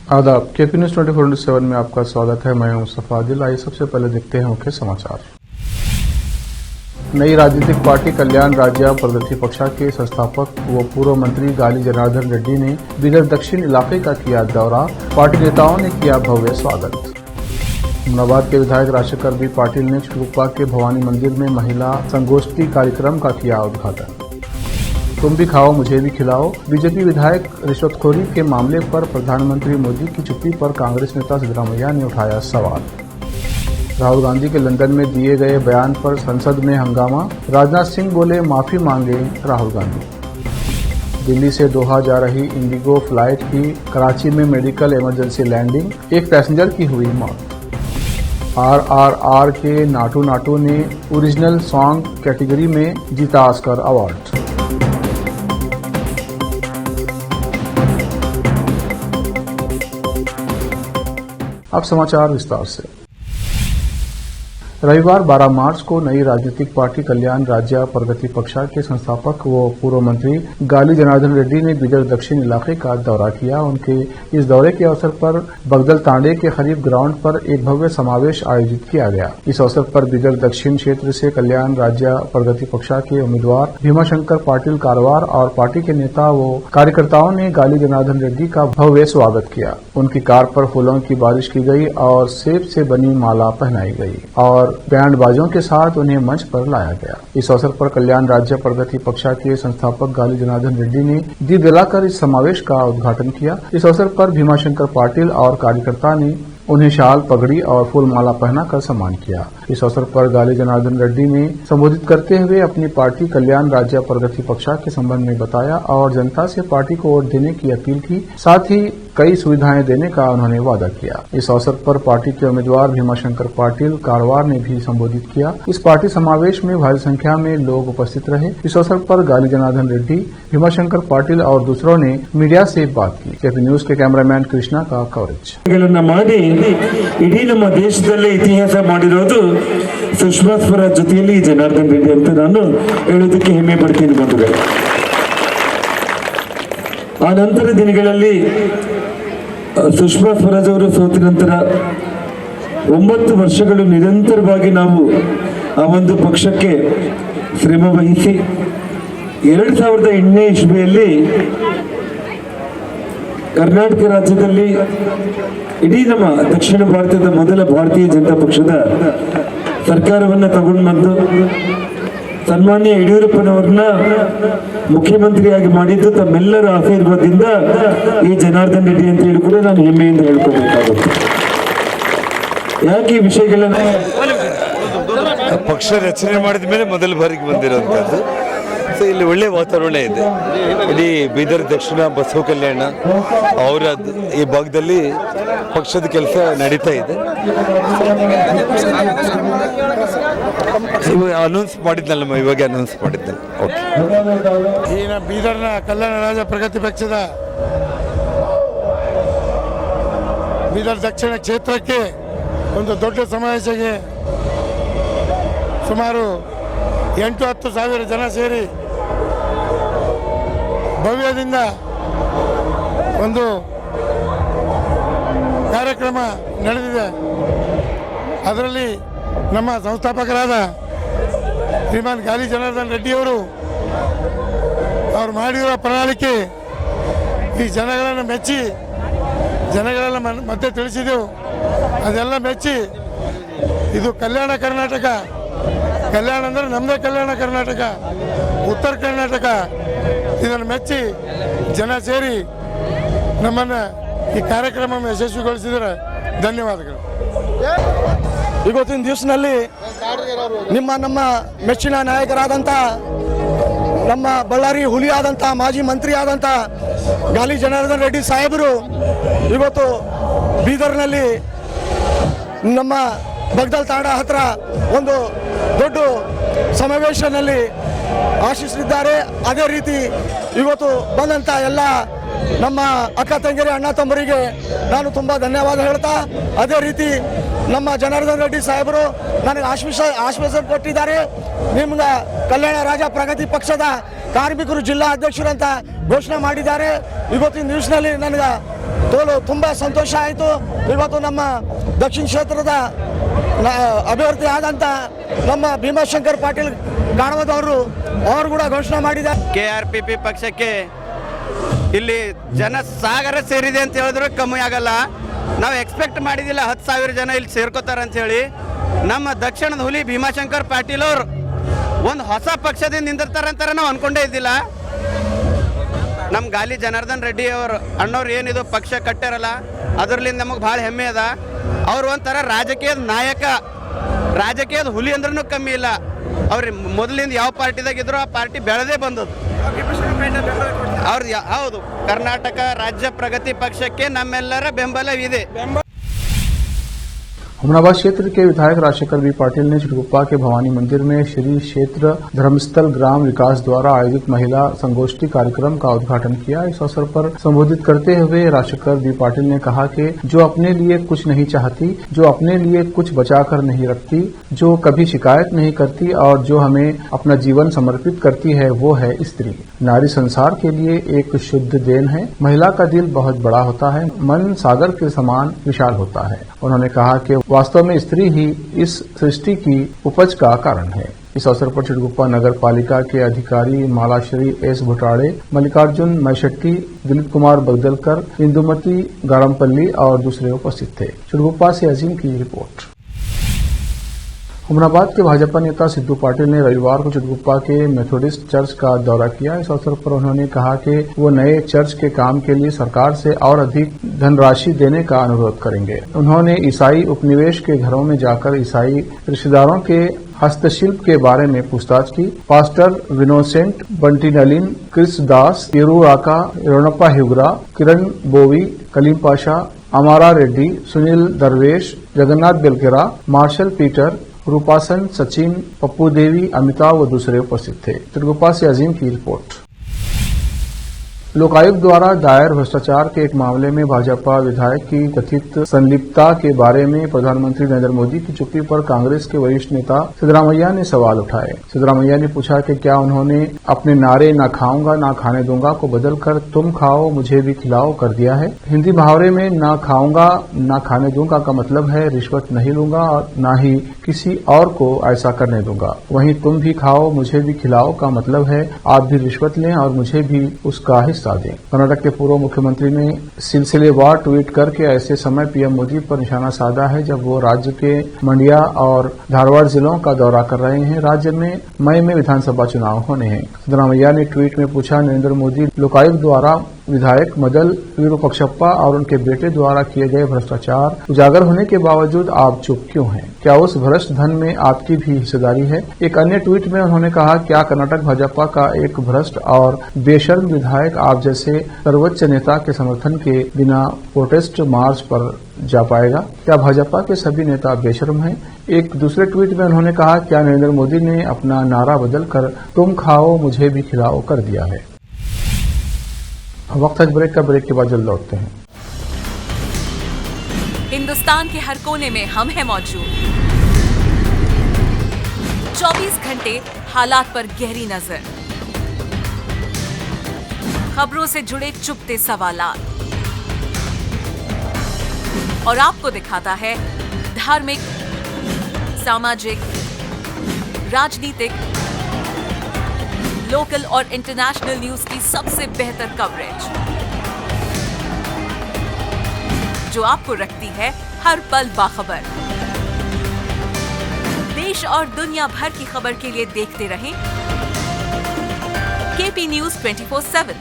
आदाब KP News 24/7 में आपका स्वागत है। मैं हूं मुस्तफा आदिल। आइए सबसे पहले देखते हैं मुख्य समाचार। नई राजनीतिक पार्टी कल्याण राज्य प्रगति पक्षा के संस्थापक व पूर्व मंत्री गाली जनार्दन रेड्डी ने बीदर दक्षिण इलाके का किया दौरा। पार्टी नेताओं ने किया भव्य स्वागत। अमनाबाद के विधायक राजशेखर बी पाटिल ने चिटकुप्पा के भवानी मंदिर में महिला संगोष्ठी कार्यक्रम का किया उद्घाटन। तुम भी खाओ मुझे भी खिलाओ। बीजेपी विधायक रिश्वतखोरी के मामले पर प्रधानमंत्री मोदी की चुप्पी पर कांग्रेस नेता सिद्धरामैया ने उठाया सवाल। राहुल गांधी के लंदन में दिए गए बयान पर संसद में हंगामा। राजनाथ सिंह बोले माफी मांगे राहुल गांधी। दिल्ली से दोहा जा रही इंडिगो फ्लाइट की कराची में मेडिकल इमरजेंसी लैंडिंग, एक पैसेंजर की हुई मौत। RRR के नाटू नाटू ने ओरिजिनल सॉन्ग कैटेगरी में जीता ऑस्कर अवार्ड। अब समाचार विस्तार से। रविवार 12 मार्च को नई राजनीतिक पार्टी कल्याण राज्य प्रगति पक्षा के संस्थापक व पूर्व मंत्री गाली जनार्दन रेड्डी ने बीदर दक्षिण इलाके का दौरा किया। उनके इस दौरे के अवसर पर बगदल तांडे के करीब ग्राउंड पर एक भव्य समावेश आयोजित किया गया। इस अवसर पर बीदर दक्षिण क्षेत्र से कल्याण राज्य प्रगति पक्षा के उम्मीदवार भीमाशंकर पाटिल कारवार और पार्टी के नेता व कार्यकर्ताओं ने गाली जनार्दन रेड्डी का भव्य स्वागत किया। उनकी कार पर फूलों की बारिश की गई और सेब से बनी माला पहनाई गई और बैंड बाजों के साथ उन्हें मंच पर लाया गया। इस अवसर पर कल्याण राज्य प्रगति पक्षा के संस्थापक गाली जनार्दन रेड्डी ने दीप जलाकर इस समावेश का उद्घाटन किया। इस अवसर पर भीमाशंकर पाटिल और कार्यकर्ता ने उन्हें शाल, पगड़ी और फूल माला पहनाकर सम्मान किया। इस अवसर पर गाली जनार्दन रेड्डी ने संबोधित करते हुए अपनी पार्टी कल्याण राज्य प्रगति पक्षा के संबंध में बताया और जनता से पार्टी को वोट देने की अपील की। साथ ही कई सुविधाएं देने का उन्होंने वादा किया। इस अवसर पर पार्टी के उम्मीदवार भीमाशंकर पाटिल कारवार ने भी संबोधित किया। इस पार्टी समावेश में भारी संख्या में लोग उपस्थित रहे। इस अवसर पर गाली जनार्दन रेड्डी, भीमाशंकर पाटिल और दूसरों ने मीडिया से बात की। केपी न्यूज के कैमरामैन कृष्णा का कवरेज। इडी ನಮ್ಮ ದೇಶದಲ್ಲೇ ಇತಿಹಾಸ ಮಾಡಿರೋದು ಸುಷ್ಮಾ ಸ್ವರಾಜ್ ಜೊತೆಯಲ್ಲಿ ಜನಾರ್ದನ್ ರೆಡ್ಡಿ ಅಂತ ನಾನು ಹೇಳೋದಕ್ಕೆ ಹೆಮ್ಮೆ ಪಡ್ತೀನಿ ಬಂಧುಗಳೇ। ಆ ನಂತರ ದಿನಗಳಲ್ಲಿ ಸುಷ್ಮಾ ಸ್ವರಾಜ್ ಅವರು ಸೋತ ನಂತರ 9 ವರ್ಷಗಳು ನಿರಂತರವಾಗಿ ನಾವು ಆ ಒಂದು ಪಕ್ಷಕ್ಕೆ ಶ್ರಮ ವಹಿಸಿ 2008ನೇ ಇಸ್ವಿಯಲ್ಲಿ ಕರ್ನಾಟಕ ರಾಜ್ಯದಲ್ಲಿ ಇಡೀ ನಮ್ಮ ದಕ್ಷಿಣ ಭಾರತದ ಮೊದಲ ಭಾರತೀಯ ಜನತಾ ಪಕ್ಷದ ಸರ್ಕಾರವನ್ನು ತಗೊಂಡು ಬಂದು ಸನ್ಮಾನ್ಯ ಯಡಿಯೂರಪ್ಪನವ್ರನ್ನ ಮುಖ್ಯಮಂತ್ರಿಯಾಗಿ ಮಾಡಿದ್ದು ತಮ್ಮೆಲ್ಲರ ಆಶೀರ್ವಾದದಿಂದ ಈ ಜನಾರ್ದನ್ ರೆಡ್ಡಿ ಅಂತ ಹೇಳಿ ಕೂಡ ನಾನು ಹೆಮ್ಮೆಯಿಂದ ಹೇಳ್ಕೋಬೇಕಾಗುತ್ತೆ। ಯಾಕೆ ಈ ವಿಷಯಗಳನ್ನ ಪಕ್ಷ ರಚನೆ ಮಾಡಿದ ಮೇಲೆ ಮೊದಲ ಬಾರಿಗೆ ಬಂದಿರೋಂಥದ್ದು। ಸೊ ಇಲ್ಲಿ ಒಳ್ಳೆ ವಾತಾವರಣ ಇದೆ। ಇಡೀ ಬೀದರ್ ದಕ್ಷಿಣ ಬಸವ ಕಲ್ಯಾಣ ಅವರ ಈ ಭಾಗದಲ್ಲಿ ಪಕ್ಷದ ಕೆಲಸ ನಡೀತಾ ಇದೆ। ಅನೌನ್ಸ್ ಮಾಡಿದ್ನಲ್ಲ, ಇವಾಗ ಅನೌನ್ಸ್ ಮಾಡಿದ್ದೇನೆ। ಓಕೆ, ಈ ಬೀದರ್ನ ಕಲ್ಯಾಣ ರಾಜ್ಯ ಪ್ರಗತಿ ಪಕ್ಷದ ಬೀದರ್ ದಕ್ಷಿಣ ಕ್ಷೇತ್ರಕ್ಕೆ ಒಂದು ದೊಡ್ಡ ಸಮಾವೇಶಕ್ಕೆ ಸುಮಾರು 8-10 ಸಾವಿರ ಜನ ಸೇರಿ ಭವ್ಯದಿಂದ ಒಂದು ಕಾರ್ಯಕ್ರಮ ನಡೆದಿದೆ। ಅದರಲ್ಲಿ ನಮ್ಮ ಸಂಸ್ಥಾಪಕರಾದ ಶ್ರೀಮಾನ್ ಗಾಲಿ ಜನಾರ್ದನ್ ರೆಡ್ಡಿಯವರು ಮಾಡಿರೋ ಪ್ರಣಾಳಿಕೆ ಈ ಜನಗಳನ್ನು ಮೆಚ್ಚಿ ಜನಗಳೆಲ್ಲ ಮತ್ತೆ ತಿಳಿಸಿದೆವು। ಅದೆಲ್ಲ ಮೆಚ್ಚಿ ಇದು ಕಲ್ಯಾಣ ಕರ್ನಾಟಕ, ಕಲ್ಯಾಣ ಅಂದರೆ ನಮ್ಮದೇ ಕಲ್ಯಾಣ ಕರ್ನಾಟಕ, ಉತ್ತರ ಕರ್ನಾಟಕ, ಇದನ್ನು ಮೆಚ್ಚಿ ಜನ ಸೇರಿ ನಮ್ಮನ್ನು ಈ ಕಾರ್ಯಕ್ರಮ ಯಶಸ್ವಿಗೊಳಿಸಿದರೆ ಧನ್ಯವಾದಗಳು। ಇವತ್ತಿನ ದಿವಸದಲ್ಲಿ ನಮ್ಮ ಮೆಚ್ಚಿನ ನಾಯಕರಾದಂಥ ನಮ್ಮ ಬಳ್ಳಾರಿ ಹುಲಿಯಾದಂಥ ಮಾಜಿ ಮಂತ್ರಿ ಆದಂಥ ಗಾಲಿ ಜನಾರ್ದನ್ ರೆಡ್ಡಿ ಸಾಹೇಬರು ಇವತ್ತು ಬೀದರ್ನಲ್ಲಿ ನಮ್ಮ ಬಗ್ದಲ್ ತಾಂಡ ಹತ್ರ ಒಂದು ದೊಡ್ಡ ಸಮಾವೇಶದಲ್ಲಿ ಆಶಿಸಿದ್ದಾರೆ। ಅದೇ ರೀತಿ ಇವತ್ತು ಬಂದಂಥ ಎಲ್ಲ ನಮ್ಮ ಅಕ್ಕ ತಂಗಿಯರ ಅಣ್ಣ ತಮ್ಮರಿಗೆ ನಾನು ತುಂಬ ಧನ್ಯವಾದ ಹೇಳ್ತಾ, ಅದೇ ರೀತಿ ನಮ್ಮ ಜನಾರ್ದನ್ ರೆಡ್ಡಿ ಸಾಹೇಬರು ನನಗೆ ಆಶ್ವಾಸನೆ ಕೊಟ್ಟಿದ್ದಾರೆ। ನಿಮ್ಗೆ ಕಲ್ಯಾಣ ರಾಜ್ಯ ಪ್ರಗತಿ ಪಕ್ಷದ ಕಾರ್ಮಿಕರು ಜಿಲ್ಲಾ ಅಧ್ಯಕ್ಷರಂತ ಘೋಷಣೆ ಮಾಡಿದ್ದಾರೆ। ಇವತ್ತಿನ ದಿವಸದಲ್ಲಿ ನನಗೆ ತುಂಬ ಸಂತೋಷ ಆಯಿತು. ಇವತ್ತು ನಮ್ಮ ದಕ್ಷಿಣ ಕ್ಷೇತ್ರದ ಅಭಿವೃದ್ಧಿ ಆದಂಥ ನಮ್ಮ ಭೀಮಾಶಂಕರ್ ಪಾಟೀಲ್ ಗಾಣವದವರು ಅವರು ಕೂಡ ಘೋಷಣೆ ಮಾಡಿದ್ದಾರೆ. KRPP ಪಕ್ಷಕ್ಕೆ ಇಲ್ಲಿ ಜನಸಾಗರ ಸೇರಿದೆ ಅಂತ ಹೇಳಿದ್ರು ಕಮ್ಮಿ ಆಗಲ್ಲ. ನಾವು ಎಕ್ಸ್ಪೆಕ್ಟ್ ಮಾಡಿದಿಲ್ಲ 10,000 ಜನ ಇಲ್ಲಿ ಸೇರ್ಕೋತಾರೆ ಅಂತ ಹೇಳಿ. ನಮ್ಮ ದಕ್ಷಿಣದ ಹುಲಿ ಭೀಮಾಶಂಕರ್ ಪಾಟೀಲ್ ಅವರು ಒಂದು ಹೊಸ ಪಕ್ಷದಿಂದ ನಿಂದಿರ್ತಾರಂತಾರೆ ನಾವು ಅನ್ಕೊಂಡೇ ಇದ್ದಿಲ್ಲ. ನಮ್ಮ ಗಾಲಿ ಜನಾರ್ದನ್ ರೆಡ್ಡಿ ಅವರು ಅಣ್ಣವ್ರು ಏನಿದು ಪಕ್ಷ ಕಟ್ಟಾರಲ್ಲ ಅದರಲ್ಲಿಂದ ನಮಗೆ ಭಾಳ ಹೆಮ್ಮೆ ಅದ. ಅವ್ರು ಒಂಥರ ರಾಜಕೀಯದ ನಾಯಕ, ರಾಜಕೀಯದ ಹುಲಿ ಅಂದ್ರೂ ಕಮ್ಮಿ ಇಲ್ಲ. ಅವ್ರು ಮೊದಲಿಂದ ಯಾವ ಪಾರ್ಟಿದಾಗ ಇದ್ರು ಆ ಪಾರ್ಟಿ ಬೆಳೆದೇ ಬಂದದ್ದು. ಅವ್ರದ್ದು ಹೌದು, ಕರ್ನಾಟಕ ರಾಜ್ಯ ಪ್ರಗತಿ ಪಕ್ಷಕ್ಕೆ ನಮ್ಮೆಲ್ಲರ ಬೆಂಬಲವಿದೆ. हुमनाबाद क्षेत्र के विधायक राजशेखर बी पाटिल ने चिटगुप्पा के भवानी मंदिर में श्री क्षेत्र धर्मस्थल ग्राम विकास द्वारा आयोजित महिला संगोष्ठी कार्यक्रम का उद्घाटन किया। इस अवसर पर संबोधित करते हुए राजशेखर बी पाटिल ने कहा कि जो अपने लिए कुछ नहीं चाहती, जो अपने लिए कुछ बचाकर नहीं रखती, जो कभी शिकायत नहीं करती और जो हमें अपना जीवन समर्पित करती है वो है स्त्री। नारी संसार के लिए एक शुद्ध देन है। महिला का दिल बहुत बड़ा होता है, मन सागर के समान विशाल होता है। उन्होंने कहा कि वास्तव में स्त्री ही इस सृष्टि की उपज का कारण है। इस अवसर पर चिटगुप्पा नगर पालिका के अधिकारी मालाश्री एस भुटाड़े, मल्लिकार्जुन मैशेट्टी, दिलीप कुमार बगदलकर, इंदुमती गारमपल्ली और दूसरे उपस्थित थे। चिटगुप्पा से अजीम की रिपोर्ट। हुमनाबाद के भाजपा नेता सिद्धू पाटिल ने रविवार को चिटगुप्पा के मेथोडिस्ट चर्च का दौरा किया। इस अवसर पर उन्होंने कहा कि वो नए चर्च के काम के लिए सरकार से और अधिक धनराशि देने का अनुरोध करेंगे। उन्होंने ईसाई उपनिवेश के घरों में जाकर ईसाई रिश्तेदारों के हस्तशिल्प के बारे में पूछताछ की। पास्टर विनोसेंट बंटी नलिन, क्रिस दास, तिरू राका, रोनप्पा हिगुरा, किरण बोवी, कलीम पाशा, अमारा रेड्डी, सुनील दरवेश, जगन्नाथ बेलकेरा, मार्शल पीटर, रूपासन, सचिन, पप्पू देवी, अमिताभ व दूसरे उपस्थित थे। चिटगुप्पा से अजीम की रिपोर्ट। लोकायुक्त द्वारा दायर भ्रष्टाचार के एक मामले में भाजपा विधायक की कथित संलिप्तता के बारे में प्रधानमंत्री नरेंद्र मोदी की चुप्पी पर कांग्रेस के वरिष्ठ नेता सिद्धरामैया ने सवाल उठाए। सिद्धरामैया ने पूछा कि क्या उन्होंने अपने नारे ना खाऊंगा ना खाने दूंगा को बदलकर तुम खाओ मुझे भी खिलाओ कर दिया है। हिंदी मुहावरे में ना खाऊंगा ना खाने दूंगा का मतलब है रिश्वत नहीं लूंगा और न ही किसी और को ऐसा करने दूंगा। वहीं तुम भी खाओ मुझे भी खिलाओ का मतलब है आप भी रिश्वत लें और मुझे भी उसका हिस्सा दें। कर्नाटक के पूर्व मुख्यमंत्री ने सिलसिलेवार ट्वीट करके ऐसे समय पीएम मोदी पर निशाना साधा है जब वो राज्य के मंडिया और धारवाड़ जिलों का दौरा कर रहे हैं। राज्य में मई में विधानसभा चुनाव होने हैं। सिद्धरामैया ने ट्वीट में पूछा, नरेंद्र मोदी लोकायुक्त द्वारा विधायक मदल विरूपक्षप्पा और उनके बेटे द्वारा किए गए भ्रष्टाचार उजागर होने के बावजूद आप चुप क्यों हैं? क्या उस भ्रष्ट धन में आपकी भी हिस्सेदारी है? एक अन्य ट्वीट में उन्होंने कहा, क्या कर्नाटक भाजपा का एक भ्रष्ट और बेशर्म विधायक आप जैसे सर्वोच्च नेता के समर्थन के बिना प्रोटेस्ट मार्च पर जा पाएगा? क्या भाजपा के सभी नेता बेशर्म हैं? एक दूसरे ट्वीट में उन्होंने कहा, क्या नरेंद्र मोदी ने अपना नारा बदलकर तुम खाओ मुझे भी खिलाओ कर दिया है? वक्त है ब्रेक का, ब्रेक के बाद जल्द लौटते हैं। हिंदुस्तान के हर कोने में हम हैं मौजूद। 24 घंटे हालात पर गहरी नजर, खबरों से जुड़े चुपते सवालात और आपको दिखाता है धार्मिक, सामाजिक, राजनीतिक, लोकल और इंटरनेशनल न्यूज की सबसे बेहतर कवरेज जो आपको रखती है हर पल बाखबर। देश और दुनिया भर की खबर के लिए देखते रहें KP News 24/7।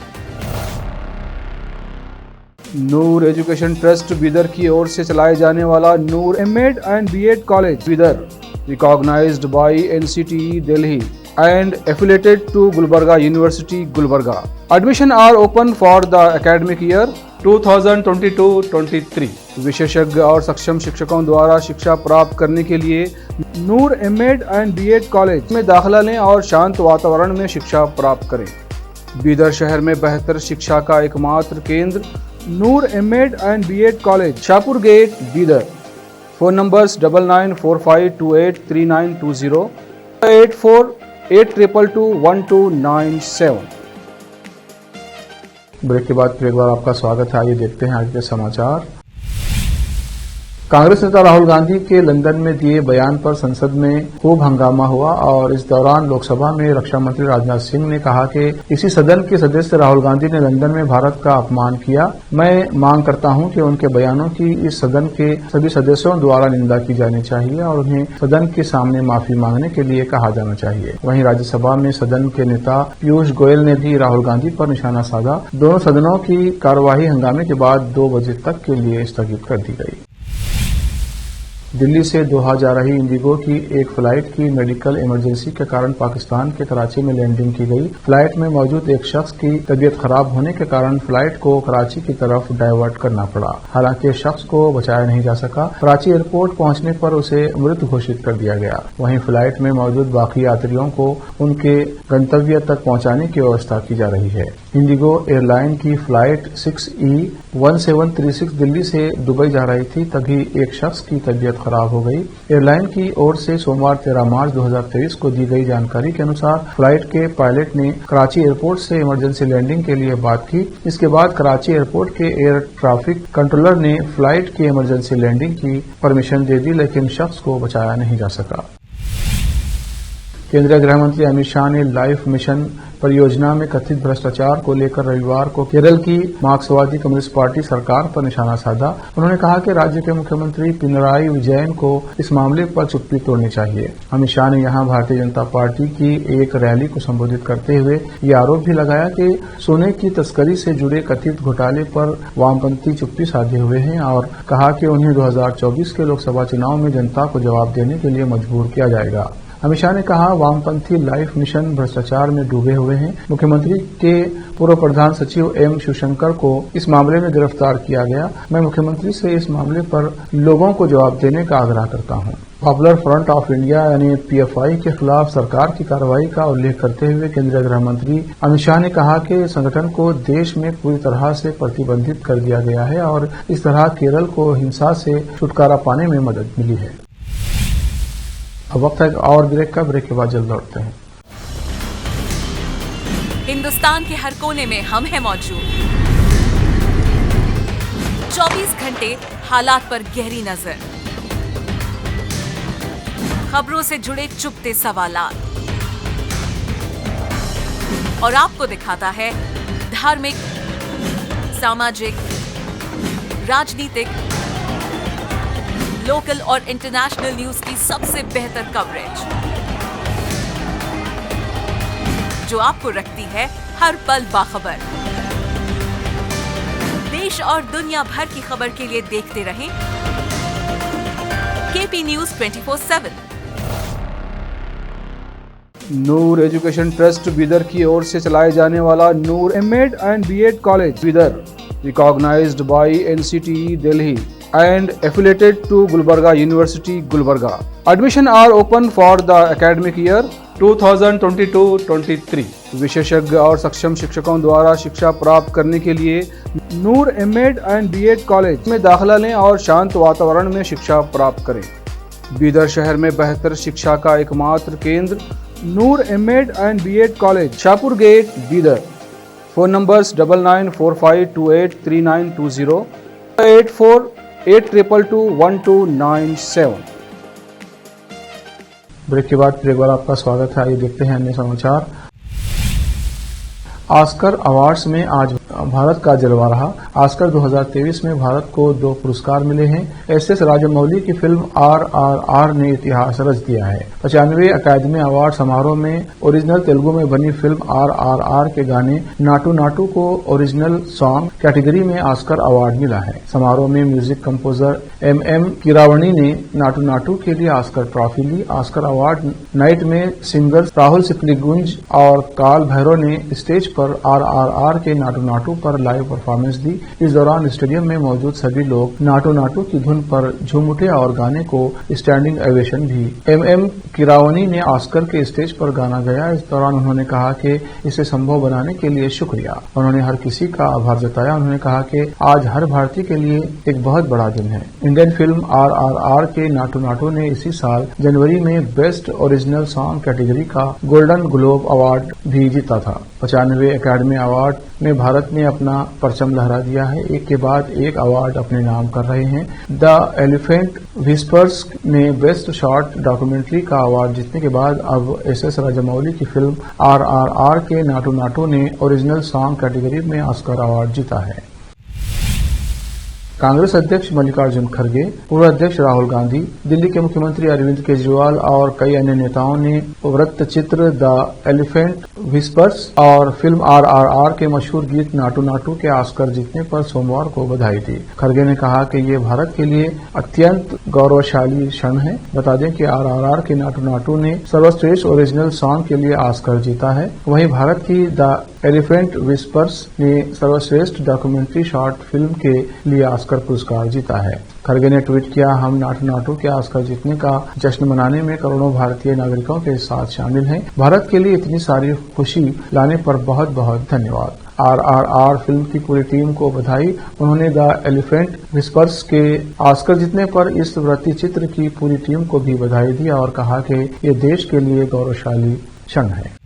Noor education trust Bidar की ओर से चलाए जाने वाला Noor MEd and BEd College Bidar, recognised by NCTE Delhi and affiliated to Gulbarga University, Gulbarga. Admission are open for the academic year 2022-23. विशेषज्ञ और सक्षम शिक्षकों द्वारा शिक्षा प्राप्त करने के लिए नूर एमएड एंड बीएड कॉलेज में दाखिला लें और शांत वातावरण में शिक्षा प्राप्त करें। बीदर शहर में बेहतर शिक्षा का एकमात्र केंद्र Noor MEd and BEd College, Shahpur gate, Bidar. Phone numbers 9945283920, 8482221297। Break के बाद फिर एक बार आपका स्वागत है। आइए देखते हैं आज के समाचार। कांग्रेस नेता राहुल गांधी के लंदन में दिए बयान पर संसद में खूब हंगामा हुआ और इस दौरान लोकसभा में रक्षा मंत्री राजनाथ सिंह ने कहा कि इसी सदन के सदस्य राहुल गांधी ने लंदन में भारत का अपमान किया। मैं मांग करता हूं कि उनके बयानों की इस सदन के सभी सदस्यों द्वारा निंदा की जानी चाहिए और उन्हें सदन के सामने माफी मांगने के लिए कहा जाना चाहिए। वहीं राज्यसभा में सदन के नेता पीयूष गोयल ने भी राहुल गांधी पर निशाना साधा। दोनों सदनों की कार्यवाही हंगामे के बाद 2 बजे तक के लिए स्थगित कर दी गई। दिल्ली से दोहा जा रही इंडिगो की एक फ्लाइट की मेडिकल इमरजेंसी के कारण पाकिस्तान के कराची में लैंडिंग की गई। फ्लाइट में मौजूद एक शख्स की तबीयत खराब होने के कारण फ्लाइट को कराची की तरफ डाइवर्ट करना पड़ा। हालांकि शख्स को बचाया नहीं जा सका। कराची एयरपोर्ट पहुंचने पर उसे मृत घोषित कर दिया गया। वहीं फ्लाइट में मौजूद बाकी यात्रियों को उनके गंतव्य तक पहुंचाने की व्यवस्था की जा रही है। इंडिगो एयरलाइन की फ्लाइट 6E1736 दिल्ली से दुबई जा रही थी, तभी एक शख्स की तबीयत खराब हो गई। एयरलाइन की ओर से सोमवार 13 मार्च 2023 को दी गई जानकारी के अनुसार फ्लाइट के पायलट ने कराची एयरपोर्ट से इमरजेंसी लैंडिंग के लिए बात की। इसके बाद कराची एयरपोर्ट के एयर ट्रैफिक कंट्रोलर ने फ्लाइट की इमरजेंसी लैंडिंग की परमिशन दे दी, लेकिन शख्स को बचाया नहीं जा सका। केंद्रीय गृह मंत्री अमित शाह ने लाइफ मिशन परियोजना में कथित भ्रष्टाचार को लेकर रविवार को केरल की मार्क्सवादी कम्युनिस्ट पार्टी सरकार पर निशाना साधा। उन्होंने कहा कि राज्य के मुख्यमंत्री पिनराई विजयन को इस मामले पर चुप्पी तोड़नी चाहिए। अमित शाह ने यहां भारतीय जनता पार्टी की एक रैली को संबोधित करते हुए ये आरोप भी लगाया कि सोने की तस्करी से जुड़े कथित घोटाले पर वामपंथी चुप्पी साधे हुए हैं और कहा कि उन्हें 2024 के लोकसभा चुनाव में जनता को जवाब देने के लिए मजबूर किया जाएगा। अमित शाह ने कहा, वामपंथी लाइफ मिशन भ्रष्टाचार में डूबे हुए हैं। मुख्यमंत्री के पूर्व प्रधान सचिव एम शिवशंकर को इस मामले में गिरफ्तार किया गया। मैं मुख्यमंत्री से इस मामले पर लोगों को जवाब देने का आग्रह करता हूं। पॉपुलर फ्रंट ऑफ इंडिया यानी PFI के खिलाफ सरकार की कार्रवाई का उल्लेख करते हुए केंद्रीय गृह मंत्री अमित शाह ने कहा कि संगठन को देश में पूरी तरह से प्रतिबंधित कर दिया गया है और इस तरह केरल को हिंसा से छुटकारा पाने में मदद मिली है। अब वक्त है और ब्रेक का। ब्रेक के बाद जल्द लौटते हैं। हिंदुस्तान के हर कोने में हम हैं मौजूद। 24 घंटे हालात पर गहरी नजर, खबरों से जुड़े चुपते सवालात और आपको दिखाता है धार्मिक, सामाजिक, राजनीतिक, लोकल और इंटरनेशनल न्यूज की सबसे बेहतर कवरेज जो आपको रखती है हर पल बाखबर। देश और दुनिया भर की खबर के लिए देखते रहें KP News 24/7। Noor education trust Bidar की ओर से चलाए जाने वाला Noor M.Ed and B.Ed college Bidar, recognised by NCTE Delhi and affiliated to Gulbarga University, Gulbarga. Admission are open for the academic year 2022-23. विशेषज्ञ और सक्षम शिक्षकों द्वारा शिक्षा प्राप्त करने के लिए नूर M.Ed and B.Ed कॉलेज में दाखिला लें और शांत वातावरण में शिक्षा प्राप्त करें। बीदर शहर में बेहतर शिक्षा का एकमात्र केंद्र Noor M.Ed and B.Ed college, Shahpur gate, Bidar. Phone numbers 9945283920 8482221297। Break के बाद फिर एक बार आपका स्वागत है। आइए देखते हैं अन्य समाचार। ऑस्कर अवार्ड्स में आज भारत का जलवा रहा। ऑस्कर 2023 में भारत को 2 पुरस्कार मिले हैं। SS राजमौली की फिल्म RRR ने इतिहास रच दिया है। 95वें अकादमी अवार्ड समारोह में ओरिजिनल तेलुगु में बनी फिल्म RRR के गाने नाटू नाटू को ओरिजिनल सॉन्ग कैटेगरी में ऑस्कर अवार्ड मिला है। समारोह में म्यूजिक कंपोजर MM कीरावणी ने नाटू नाटू के लिए ऑस्कर ट्रॉफी ली। ऑस्कर अवार्ड नाइट में सिंगर्स राहुल सिप्लीगुंज और काल भैरव ने स्टेज पर RRR के नाटू नाटू पर लाइव परफॉर्मेंस दी। इस दौरान स्टेडियम में मौजूद सभी लोग नाटू नाटू की धुन पर झूम उठे और गाने को स्टैंडिंग ओवेशन भी। MM कीरावनी ने ऑस्कर के स्टेज पर गाना गाया। इस दौरान उन्होंने कहा कि इसे संभव बनाने के लिए शुक्रिया। उन्होंने हर किसी का आभार जताया। उन्होंने कहा कि आज हर भारतीय के लिए एक बहुत बड़ा दिन है। इंडियन फिल्म RRR के नाटू नाटू ने इसी साल जनवरी में बेस्ट ओरिजिनल सॉन्ग कैटेगरी का गोल्डन ग्लोब अवार्ड भी जीता था। 95 एकेडमी अवार्ड में भारत ने अपना परचम लहरा दिया है। एक के बाद एक अवार्ड अपने नाम कर रहे हैं। द एलिफेंट विस्पर्स ने बेस्ट शॉर्ट डॉक्यूमेंट्री का अवार्ड जीतने के बाद अब एस.एस. राजामौली की फिल्म RRR के नाटू नाटू ने ओरिजिनल सॉन्ग कैटेगरी में ऑस्कर अवार्ड जीता है। कांग्रेस अध्यक्ष मल्लिकार्जुन खड़गे, पूर्व अध्यक्ष राहुल गांधी, दिल्ली के मुख्यमंत्री अरविंद केजरीवाल और कई अन्य नेताओं ने वृत्तचित्र द एलिफेंट विस्पर्स और फिल्म RRR के मशहूर गीत नाटू नाटू के ऑस्कर जीतने पर सोमवार को बधाई दी। खड़गे ने कहा कि ये भारत के लिए अत्यंत गौरवशाली क्षण है। बता दें कि RRR के नाटू नाटू ने सर्वश्रेष्ठ ओरिजिनल सॉन्ग के लिए ऑस्कर जीता है। वहीं भारत की द एलिफेंट विस्पर्स ने सर्वश्रेष्ठ डॉक्यूमेंट्री शॉर्ट फिल्म के लिए ऑस्कर पुरस्कार जीता है। खड़गे ने ट्वीट किया, हम नाटू नाटू के ऑस्कर जीतने का जश्न मनाने में करोड़ों भारतीय नागरिकों के साथ शामिल हैं। भारत के लिए इतनी सारी खुशी लाने पर बहुत बहुत धन्यवाद। RRR फिल्म की पूरी टीम को बधाई। उन्होंने द एलिफेंट विस्पर्स के ऑस्कर जीतने पर इस वृत्तचित्र की पूरी टीम को भी बधाई दी और कहा कि ये देश के लिए गौरवशाली क्षण है।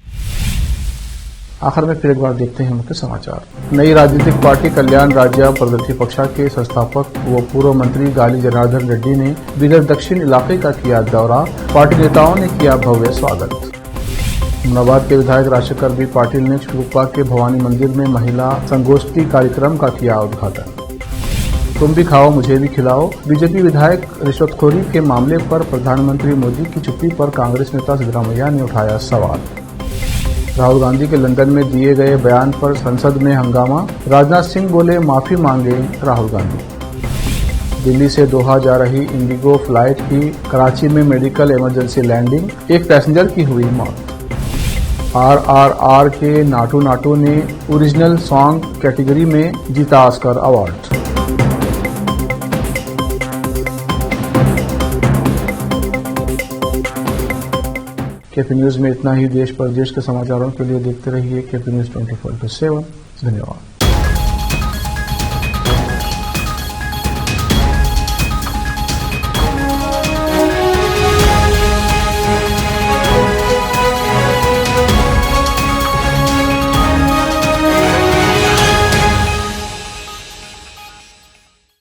आखिर में फिर एक बार देखते हैं मुख्य समाचार। नई राजनीतिक पार्टी कल्याण राज्य प्रगति पक्षा के संस्थापक व पूर्व मंत्री गाली जनार्दन रेड्डी ने बीदर दक्षिण इलाके का किया दौरा। पार्टी नेताओं ने किया भव्य स्वागत। अहमदाबाद के विधायक राजशेखर बी पाटिल ने चिलुप्पा के भवानी मंदिर में महिला संगोष्ठी कार्यक्रम का किया उद्घाटन। तुम भी खाओ मुझे भी खिलाओ। बीजेपी विधायक रिश्वतखोरी के मामले पर प्रधानमंत्री मोदी की चुप्पी पर कांग्रेस नेता सिद्धरामैया ने उठाया सवाल। राहुल गांधी के लंदन में दिए गए बयान पर संसद में हंगामा। राजनाथ सिंह बोले माफी मांगे राहुल गांधी। दिल्ली से दोहा जा रही इंडिगो फ्लाइट की कराची में मेडिकल इमरजेंसी लैंडिंग, एक पैसेंजर की हुई मौत। RRR के नाटू नाटू ने ओरिजिनल सॉन्ग कैटेगरी में जीता ऑस्कर अवार्ड। केपी न्यूज में इतना ही। देश प्रदेश के समाचारों के लिए देखते रहिए केपी न्यूज 24/7। धन्यवाद।